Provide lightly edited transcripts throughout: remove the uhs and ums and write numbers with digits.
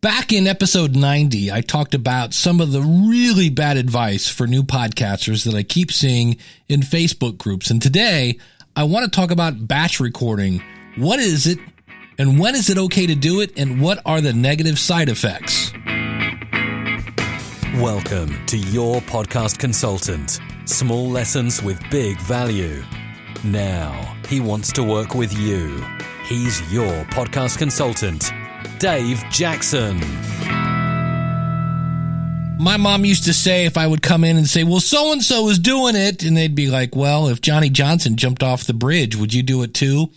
Back in episode 90, I talked about some of the really bad advice for new podcasters that I keep seeing in Facebook groups. And today, I want to talk about batch recording. What is it? And when is it okay to do it? And what are the negative side effects? Welcome to Your Podcast Consultant. Small lessons with big value. Now, he wants to work with you. He's your podcast consultant, Dave Jackson. My mom used to say if I would come in and say, well, so-and-so is doing it, and they'd be like, well, if Johnny Johnson jumped off the bridge, would you do it too?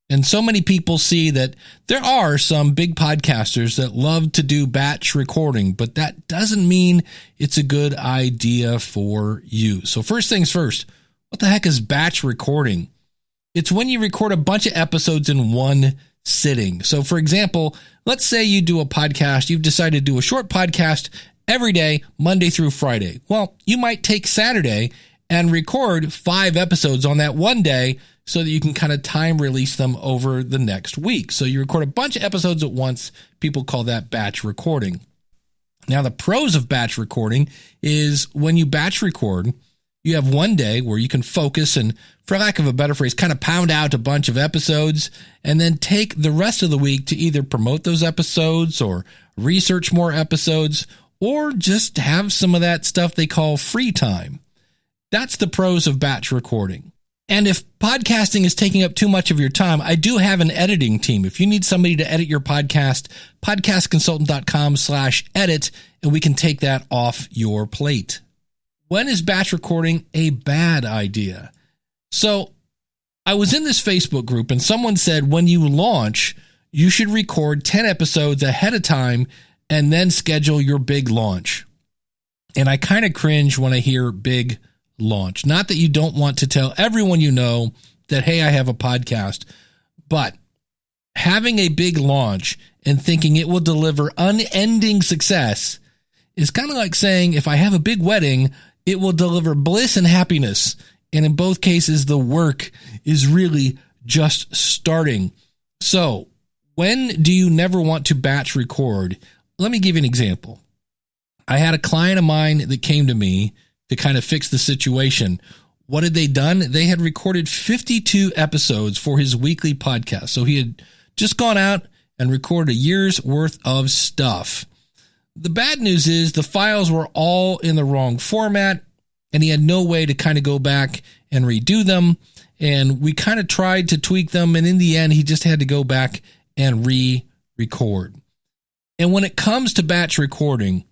And so many people see that there are some big podcasters that love to do batch recording, but that doesn't mean it's a good idea for you. So first things first, what the heck is batch recording? It's when you record a bunch of episodes in one sitting. So for example, let's say you do a podcast, you've decided to do a short podcast every day, Monday through Friday. Well, you might take Saturday and record 5 episodes on that one day so that you can kind of time release them over the next week. So you record a bunch of episodes at once. People call that batch recording. Now, the pros of batch recording is when you batch record, you have one day where you can focus and, for lack of a better phrase, kind of pound out a bunch of episodes and then take the rest of the week to either promote those episodes or research more episodes or just have some of that stuff they call free time. That's the pros of batch recording. And if podcasting is taking up too much of your time, I do have an editing team. If you need somebody to edit your podcast, podcastconsultant.com/edit, and we can take that off your plate. When is batch recording a bad idea? So I was in this Facebook group and someone said when you launch, you should record 10 episodes ahead of time and then schedule your big launch. And I kind of cringe when I hear big launch. Not that you don't want to tell everyone you know that, hey, I have a podcast, but having a big launch and thinking it will deliver unending success is kind of like saying if I have a big wedding, it will deliver bliss and happiness. And in both cases, the work is really just starting. So when do you never want to batch record? Let me give you an example. I had a client of mine that came to me to kind of fix the situation. What had they done? They had recorded 52 episodes for his weekly podcast. So he had just gone out and recorded a year's worth of stuff. The bad news is the files were all in the wrong format, and he had no way to kind of go back and redo them. And we kind of tried to tweak them, and in the end, he just had to go back and re-record. And when it comes to batch recording,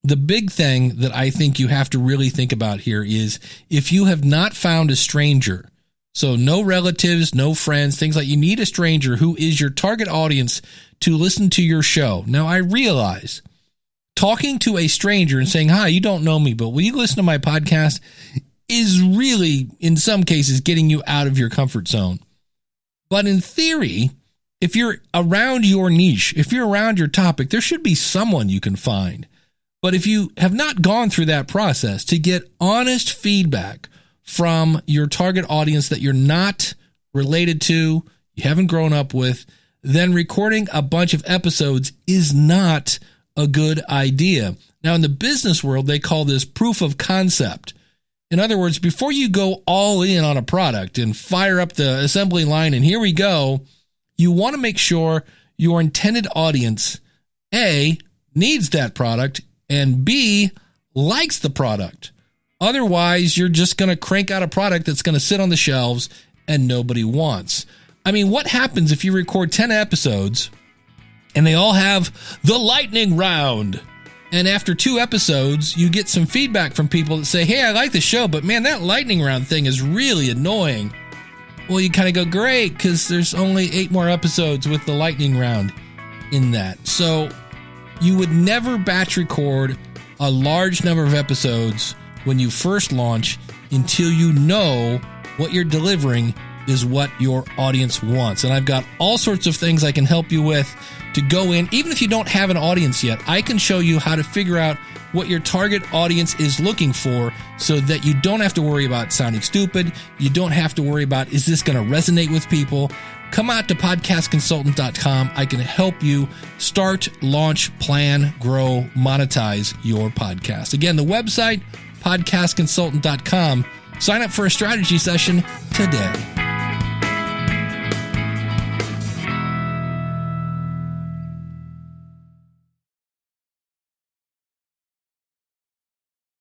the big thing that I think you have to really think about here is if you have not found a stranger, so no relatives, no friends, things like you need a stranger who is your target audience to listen to your show. Now, I realize talking to a stranger and saying, hi, you don't know me, but will you listen to my podcast is really, in some cases, getting you out of your comfort zone. But in theory, if you're around your niche, if you're around your topic, there should be someone you can find. But if you have not gone through that process to get honest feedback from your target audience that you're not related to, you haven't grown up with, then recording a bunch of episodes is not a good idea. Now, in the business world, they call this proof of concept. In other words, before you go all in on a product and fire up the assembly line and here we go, you want to make sure your intended audience, A, needs that product, and B, likes the product. Otherwise, you're just going to crank out a product that's going to sit on the shelves and nobody wants. I mean, what happens if you record 10 episodes and they all have the lightning round? And after 2 episodes, you get some feedback from people that say, hey, I like the show, but man, that lightning round thing is really annoying. Well, you kind of go, great, because there's only 8 more episodes with the lightning round in that. So you would never batch record a large number of episodes when you first launch until you know what you're delivering is what your audience wants. And I've got all sorts of things I can help you with to go in. Even if you don't have an audience yet, I can show you how to figure out what your target audience is looking for so that you don't have to worry about sounding stupid. You don't have to worry about, is this going to resonate with people? Come out to podcastconsultant.com. I can help you start, launch, plan, grow, monetize your podcast. Again, the website, podcastconsultant.com. Sign up for a strategy session today.